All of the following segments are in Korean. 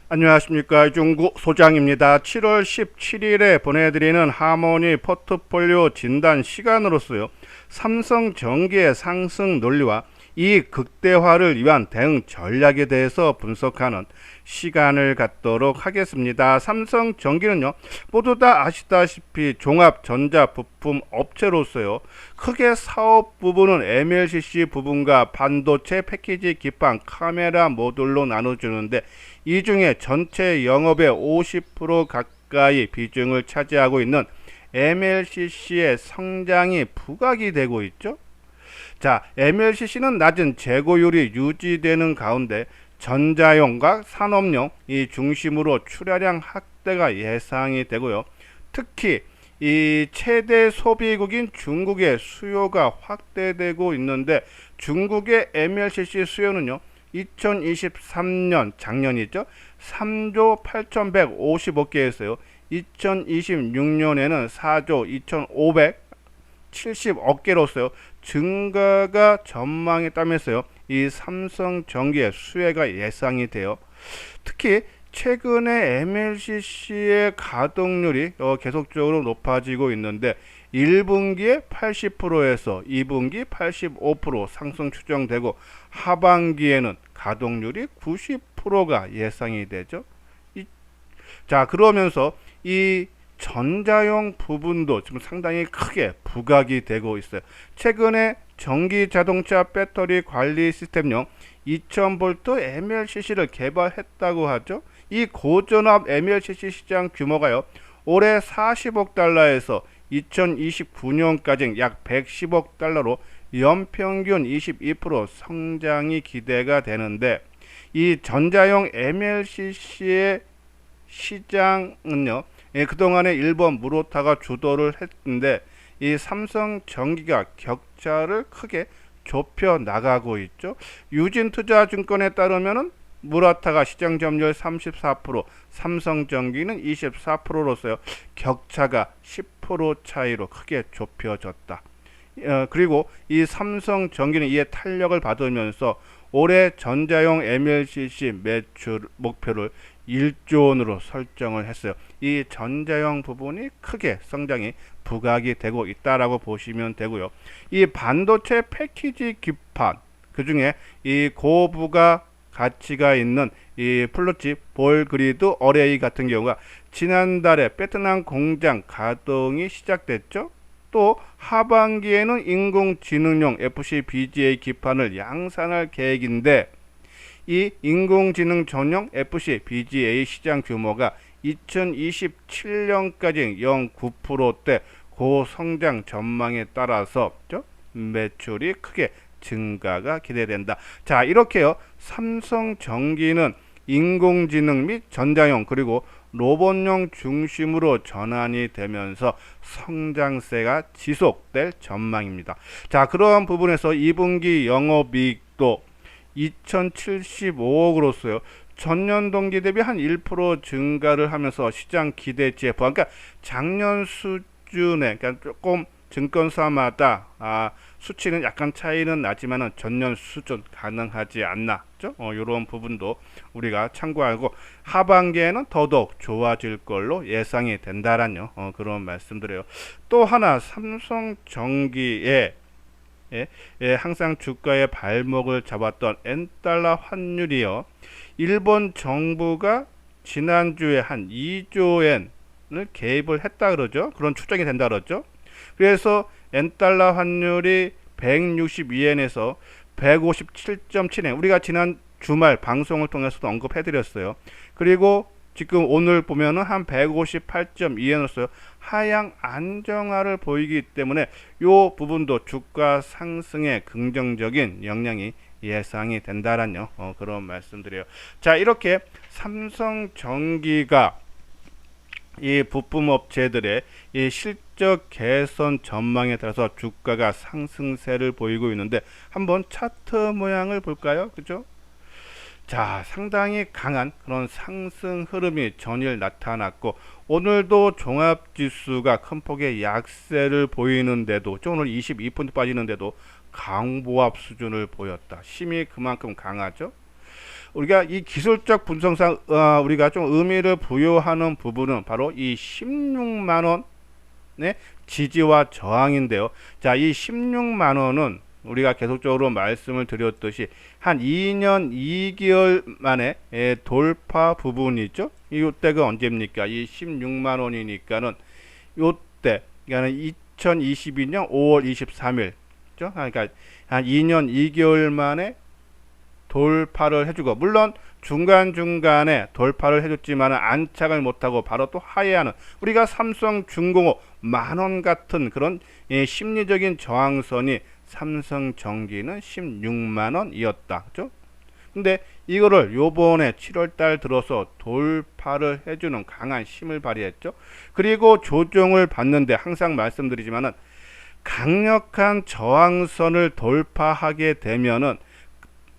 안녕하십니까. 중구 소장입니다. 7월 17일에 보내드리는 하모니 포트폴리오 진단 시간으로서요, 삼성전기의 상승 논리와 이 극대화를 위한 대응 전략에 대해서 분석하는 시간을 갖도록 하겠습니다. 삼성전기는요, 모두 다 아시다시피 종합전자부품 업체로서요, 크게 사업 부분은 MLCC 부분과 반도체 패키지 기판 카메라 모듈로 나눠주는데, 이 중에 전체 영업의 50% 가까이 비중을 차지하고 있는 MLCC의 성장이 부각이 되고 있죠. 자, MLCC는 낮은 재고율이 유지되는 가운데 전자용과 산업용 이 중심으로 출하량 확대가 예상이 되고요. 특히 이 최대 소비국인 중국의 수요가 확대되고 있는데, 중국의 MLCC 수요는요, 2023년 작년이죠, 3조 8150억개였어요. 2026년에는 4조 2570억개로서요 증가가 전망이 따면서요, 이 삼성전기의 수혜가 예상이 돼요. 특히 최근에 MLCC의 가동률이 계속적으로 높아지고 있는데, 1분기에 80%에서 2분기 85% 상승 추정되고, 하반기에는 가동률이 90%가 예상이 되죠. 자, 그러면서 이 전자용 부분도 지금 상당히 크게 부각이 되고 있어요. 최근에 전기 자동차 배터리 관리 시스템용 2000V MLCC를 개발했다고 하죠. 이 고전압 MLCC 시장 규모가요, 올해 40억 달러에서 2029년까지 약 110억 달러로 연평균 22% 성장이 기대가 되는데, 이 전자용 MLCC의 시장은요, 그동안에 일본 무로타가 주도를 했는데, 이 삼성전기가 격차를 크게 좁혀 나가고 있죠. 유진투자증권에 따르면은 무라타가 시장 점유율 34%, 삼성전기는 24%로서요 격차가 10% 차이로 크게 좁혀졌다. 그리고 이 삼성전기는 이에 탄력을 받으면서 올해 전자용 MLCC 매출 목표를 1조 원으로 설정을 했어요. 이 전자용 부분이 크게 성장이 부각이 되고 있다라고 보시면 되고요. 이 반도체 패키지 기판, 그 중에 이 고부가 가치가 있는 이 플루칩 볼그리드 어레이 같은 경우가 지난달에 베트남 공장 가동이 시작됐죠. 또 하반기에는 인공지능용 FCBGA 기판을 양산할 계획인데, 이 인공지능 전용 FCBGA 시장 규모가 2027년까지 0.9%대 고성장 전망에 따라서 매출이 크게 증가가 기대된다. 자, 이렇게요, 삼성전기는 인공지능 및 전자용 그리고 로봇용 중심으로 전환이 되면서 성장세가 지속될 전망입니다. 자, 그러한 부분에서 2분기 영업이익도 2075억으로서요 전년 동기 대비 한 1% 증가를 하면서 시장 기대치에 부합. 그러니까 작년 수준에, 그러니까 조금 증권사마다 수치는 약간 차이는 나지만은 전년 수준 가능하지 않나, 이런 부분도 우리가 참고하고, 하반기에는 더더욱 좋아질 걸로 예상이 된다라는 그런 말씀드려요. 또 하나 삼성전기에 항상 주가의 발목을 잡았던 엔달러 환율이요, 일본 정부가 지난주에 한 2조 엔을 개입을 했다 그러죠. 그런 추정이 된다 그러죠. 그래서 엔달러 환율이 162엔에서 157.7엔, 우리가 지난 주말 방송을 통해서도 언급해드렸어요. 그리고 지금 오늘 보면은 한 158.2엔으로서 하향 안정화를 보이기 때문에 이 부분도 주가 상승에 긍정적인 영향이 예상이 된다라는 그런 말씀드려요. 자, 이렇게 삼성전기가 이 부품업체들의 이 실적 개선 전망에 따라서 주가가 상승세를 보이고 있는데, 한번 차트 모양을 볼까요? 그죠? 자, 상당히 강한 그런 상승 흐름이 전일 나타났고, 오늘도 종합지수가 큰 폭의 약세를 보이는데도, 오늘 22% 빠지는데도 강보합 수준을 보였다. 힘이 그만큼 강하죠. 우리가 이 기술적 분석상 우리가 좀 의미를 부여하는 부분은 바로 이 16만 원의 지지와 저항인데요. 자, 이 16만 원은 우리가 계속적으로 말씀을 드렸듯이 한 2년 2개월 만에 돌파 부분이 있죠. 이때가 언제입니까? 이 16만 원이니까는 요때, 그러니까 2022년 5월 23일, 그러니까 한 2년 2개월 만에 돌파를 해주고, 물론 중간중간에 돌파를 해줬지만 안착을 못하고 바로 또 하회하는, 우리가 삼성중공업 만원 같은 그런 심리적인 저항선이 삼성전기는 16만원이었다. 그죠? 근데 이거를 요번에 7월달 들어서 돌파를 해주는 강한 힘을 발휘했죠. 그리고 조정을 받는데 항상 말씀드리지만은 강력한 저항선을 돌파하게 되면은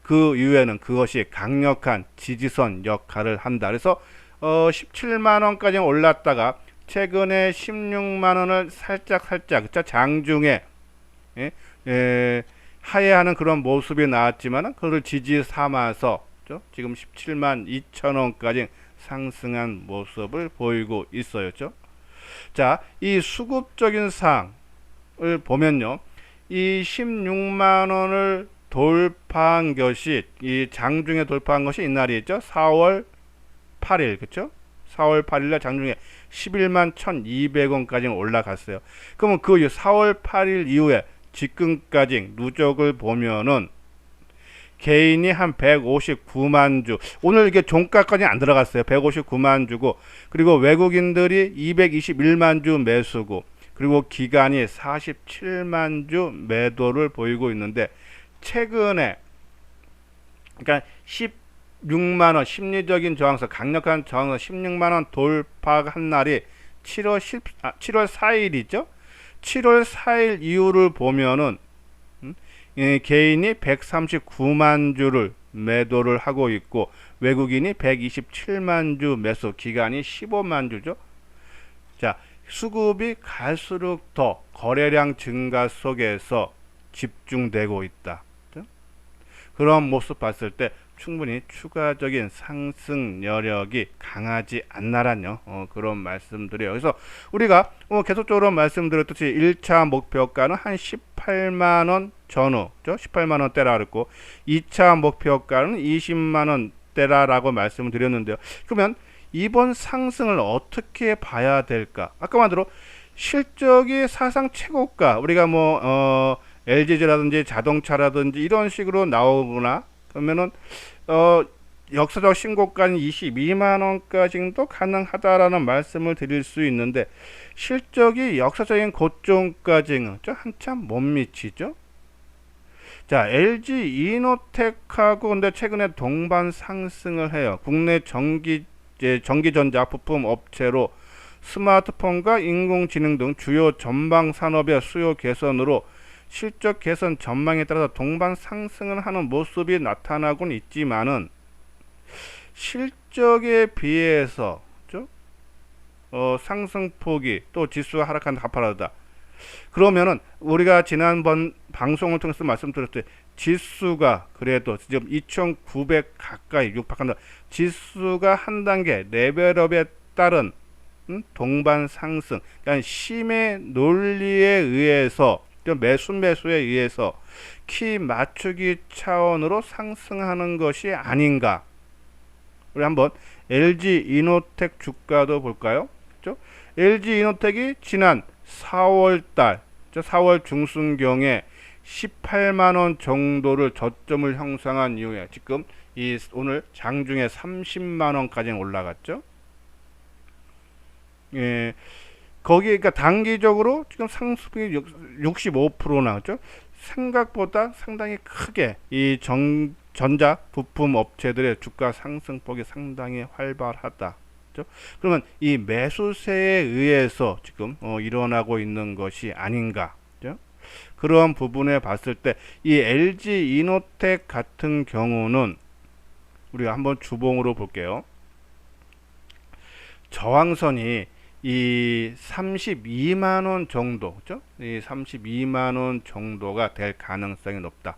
그 이후에는 그것이 강력한 지지선 역할을 한다. 그래서 17만원까지 올랐다가 최근에 16만원을 살짝 장중에 하회하는 그런 모습이 나왔지만 그걸 지지 삼아서 지금 17만 2천원까지 상승한 모습을 보이고 있어요. 자, 이 수급적인 사항을 보면요, 이 16만원을 돌파한 것이, 이 장중에 돌파한 것이 이날이 있죠. 4월 8일, 그쵸? 4월 8일날 장중에 11만 1200원까지 올라갔어요. 그러면 그 4월 8일 이후에 지금까지 누적을 보면은 개인이 한 159만 주, 오늘 이게 종가까지 안 들어갔어요. 159만 주고, 그리고 외국인들이 221만 주 매수고, 그리고 기관이 47만 주 매도를 보이고 있는데, 최근에 그러니까 16만원 심리적인 저항선, 강력한 저항선 16만원 돌파한 날이 7월 4일이죠. 7월 4일 이후를 보면은 개인이 139만 주를 매도를 하고 있고, 외국인이 127만 주 매수, 기간이 15만 주죠. 자, 수급이 갈수록 더 거래량 증가 속에서 집중되고 있다. 그런 모습 봤을 때 충분히 추가적인 상승 여력이 강하지 않나라뇨. 그런 말씀드려요. 그래서 우리가 계속적으로 말씀드렸듯이 1차 목표가는 한 18만원 전후, 18만원대라 그랬고, 2차 목표가는 20만원대라고 말씀을 드렸는데요. 그러면 이번 상승을 어떻게 봐야 될까? 아까 말대로 실적이 사상 최고가, 우리가 LG라든지 자동차라든지 이런 식으로 나오거나, 그러면은 역사적 신고가는 22만원까지도 가능하다라는 말씀을 드릴 수 있는데, 실적이 역사적인 고점까지는 한참 못 미치죠. 자, LG 이노텍하고 근데 최근에 동반 상승을 해요. 국내 전기전자 부품 업체로 스마트폰과 인공지능 등 주요 전방 산업의 수요 개선으로 실적 개선 전망에 따라서 동반 상승을 하는 모습이 나타나곤 있지만은, 실적에 비해서 상승폭이, 또 지수가 하락한 가파르다. 그러면은 우리가 지난번 방송을 통해서 말씀드렸을 때 지수가 그래도 지금 2900 가까이 육박한다. 지수가 한 단계 레벨업에 따른 동반 상승, 그러니까 심의 논리에 의해서, 매수에 의해서 키 맞추기 차원으로 상승하는 것이 아닌가. 우리 한번 LG 이노텍 주가도 볼까요? LG 이노텍이 지난 4월달, 4월 중순경에 18만원 정도를 저점을 형성한 이후에 지금 오늘 장중에 30만원까지 올라갔죠. 예, 거기 그러니까 단기적으로 지금 상승이 65% 나왔죠. 생각보다 상당히 크게 이 전자 부품 업체들의 주가 상승폭이 상당히 활발하다. 그러면 이 매수세에 의해서 지금 일어나고 있는 것이 아닌가. 그런 부분에 봤을 때 이 LG 이노텍 같은 경우는 우리가 한번 주봉으로 볼게요. 저항선이 이 32만 원 정도, 그죠? 이 32만 원 정도가 될 가능성이 높다.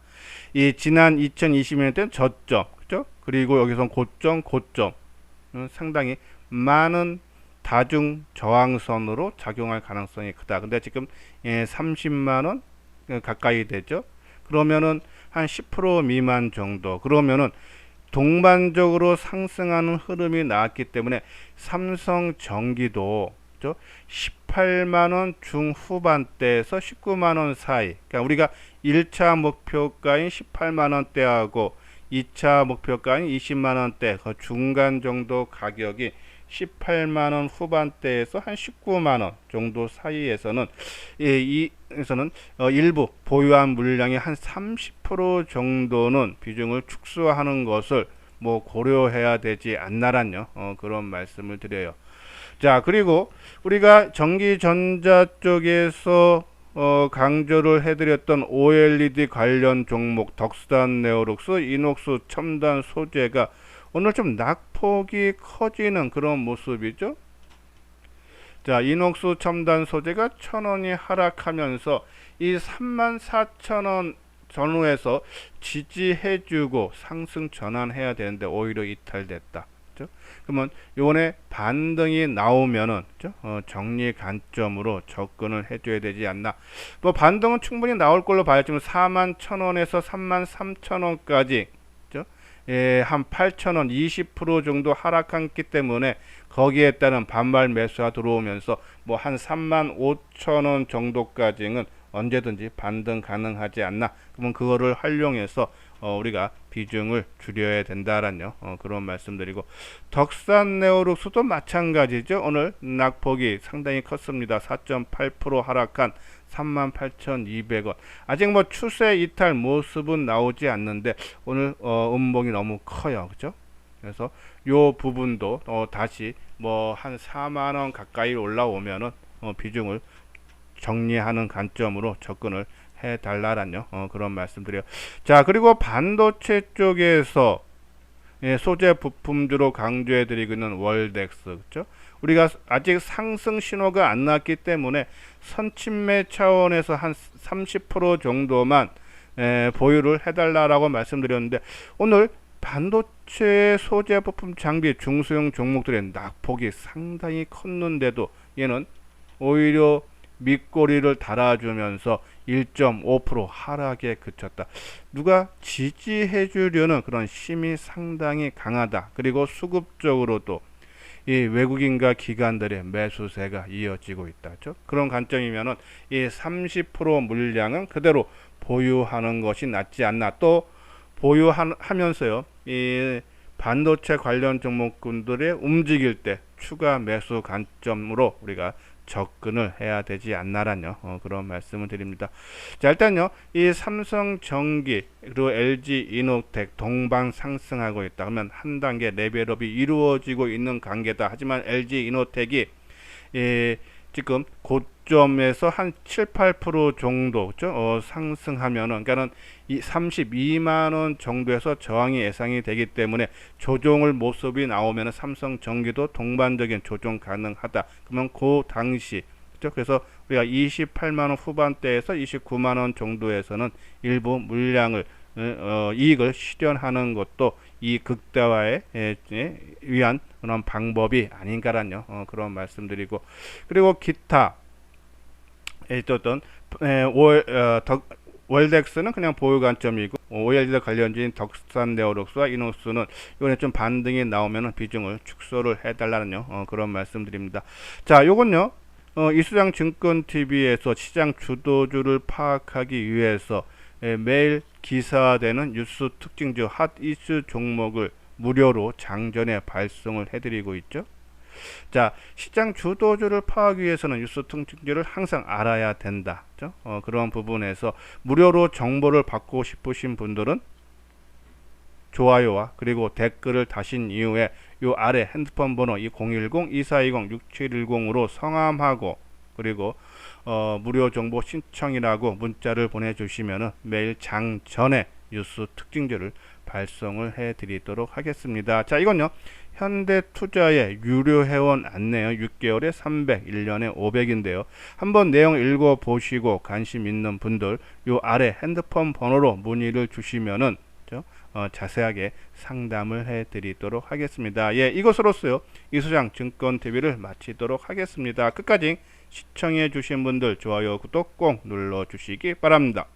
이 지난 2020년 때는 저점, 그죠? 그리고 여기서 고점, 상당히 많은 다중 저항선으로 작용할 가능성이 크다. 근데 지금 30만 원 가까이 되죠. 그러면은 한 10% 미만 정도. 그러면은 동반적으로 상승하는 흐름이 나왔기 때문에 삼성전기도 18만 원 중후반대에서 19만 원 사이. 그러니까 우리가 1차 목표가인 18만 원대하고 2차 목표가인 20만 원대 그 중간 정도 가격이 18만 원 후반대에서 한 19만 원 정도 사이에서는 이에서는 일부 보유한 물량의 한 30% 정도는 비중을 축소하는 것을 뭐 고려해야 되지 않나란요. 그런 말씀을 드려요. 자, 그리고 우리가 전기전자 쪽에서 강조를 해드렸던 OLED 관련 종목 덕산 네오룩스, 이녹스 첨단 소재가 오늘 좀 낙폭이 커지는 그런 모습이죠. 자, 이녹스 첨단 소재가 1,000원이 하락하면서 이 34,000원 전후에서 지지해주고 상승 전환해야 되는데 오히려 이탈됐다. 그렇죠? 그러면 요번에 반등이 나오면은 정리 관점으로 접근을 해줘야 되지 않나. 뭐 반등은 충분히 나올 걸로 봐야지만 41,000원에서 33,000원까지 한 8,000원 20% 정도 하락했기 때문에 거기에 따른 반발 매수가 들어오면서 뭐 한 35,000원 정도까지는 언제든지 반등 가능하지 않나. 그러면 그거를 활용해서 우리가 비중을 줄여야 된다라는 그런 말씀드리고, 덕산 네오룩스도 마찬가지죠. 오늘 낙폭이 상당히 컸습니다. 4.8% 하락한 38,200원. 아직 뭐 추세 이탈 모습은 나오지 않는데 오늘 음봉이 너무 커요. 그죠? 그래서 요 부분도 다시 뭐 한 4만 원 가까이 올라오면은 비중을 정리하는 관점으로 접근을 해달라는 그런 말씀드려요. 자, 그리고 반도체 쪽에서 소재 부품주로 강조해드리고 있는 월덱스, 그렇죠? 우리가 아직 상승 신호가 안 났기 때문에 선침매 차원에서 한 30% 정도만 보유를 해달라고 말씀드렸는데, 오늘 반도체 소재 부품 장비 중소형 종목들의 낙폭이 상당히 컸는데도 얘는 오히려 밑꼬리를 달아주면서 1.5% 하락에 그쳤다. 누가 지지해 주려는 그런 힘이 상당히 강하다. 그리고 수급적으로도 이 외국인과 기관들의 매수세가 이어지고 있다. 그렇죠? 그런 관점이면은 이 30% 물량은 그대로 보유하는 것이 낫지 않나. 또 보유하면서요, 이 반도체 관련 종목군들의 움직일 때 추가 매수 관점으로 우리가 접근을 해야 되지 않나라뇨. 그런 말씀을 드립니다. 자, 일단요, 이 삼성전기 그리고 LG이노텍 동반 상승하고 있다. 그러면 한 단계 레벨업이 이루어지고 있는 관계다. 하지만 LG이노텍이 지금 고점에서 한 7, 8% 정도 상승하면은, 그러니까는 이 32만 원 정도에서 저항이 예상이 되기 때문에 조정을 모습이 나오면은 삼성전기도 동반적인 조정 가능하다. 그러면 그 당시 그래서 우리가 28만 원 후반대에서 29만 원 정도에서는 일부 물량을 이익을 실현하는 것도 이 극대화에 위한 그런 방법이 아닌가라는 그런 말씀드리고, 그리고 기타 어떤 월덱스는 그냥 보유 관점이고, OLED 관련주인 덕산 네오룩스와 이노스는 이번에 좀 반등이 나오면 비중을 축소를 해달라는 그런 말씀드립니다. 자, 요건요, 이수장 증권 TV에서 시장 주도주를 파악하기 위해서 매일 기사되는 뉴스 특징주 핫 이슈 종목을 무료로 장전에 발송을 해드리고 있죠. 자, 시장 주도주를 파악하기 위해서는 뉴스 특징주를 항상 알아야 된다. 그런 부분에서 무료로 정보를 받고 싶으신 분들은 좋아요와 그리고 댓글을 다신 이후에 요 아래 핸드폰 번호 010-2420-6710으로 성함하고 그리고 무료 정보 신청이라고 문자를 보내주시면 매일 장전에 뉴스 특징주를 발송을 해드리도록 하겠습니다. 자, 이건요, 현대투자의 유료 회원 안내요. 6개월에 300, 1년에 500인데요. 한번 내용 읽어보시고 관심 있는 분들 요 아래 핸드폰 번호로 문의를 주시면은 자세하게 상담을 해드리도록 하겠습니다. 예, 이것으로서요 이소장 증권TV를 마치도록 하겠습니다. 끝까지 시청해 주신 분들 좋아요, 구독 꼭 눌러 주시기 바랍니다.